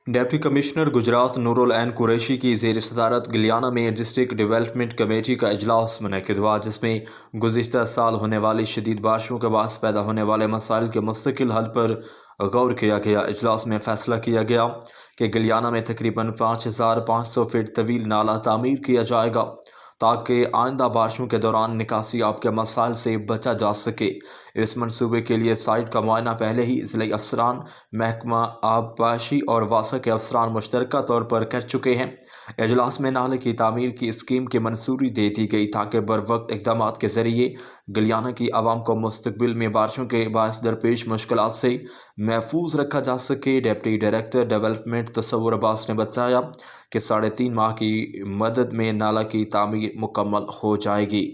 Deputy commissioner Gujarat Nurul ऐन कुरैशी की ज़ेर सदारत गलियाना में डिस्ट्रिक्ट डेवलपमेंट कमेटी का इजलास मुनक़िद हुआ, जिसमें गुज़िश्ता साल होने वाली शदीद बारिशों के बायस पैदा होने वाले मसाइल के मुस्तकिल हल पर गौर किया गया। इजलास में फ़ैसला किया गया कि गलियाना में तकरीबन 5500 फीट तवील नाला तामीर किया जाएगा ताकि आइंदा बारिशों के दौरान निकासी आब के मसाइल से बचा जा सके। इस मनसूबे के लिए साइट का मुआयना पहले ही ज़िला अफसरान, महकमा आबपाशी और वासा के अफसरान मुश्तरका तौर पर कर चुके हैं। इजलास में नाले की तामीर की स्कीम की मंजूरी दे दी गई ताकि बरवक्त इकदाम के ज़रिए गलियाना की आवाम को मुस्तकबिल में बारिशों के बायस दरपेश मुश्किलात से महफूज रखा जा सके। डिप्टी डायरेक्टर डेवलपमेंट तसव्वुर अब्बास ने बताया कि 3.5 माह की मदद में नाला की तामीर मुकम्मल हो जाएगी।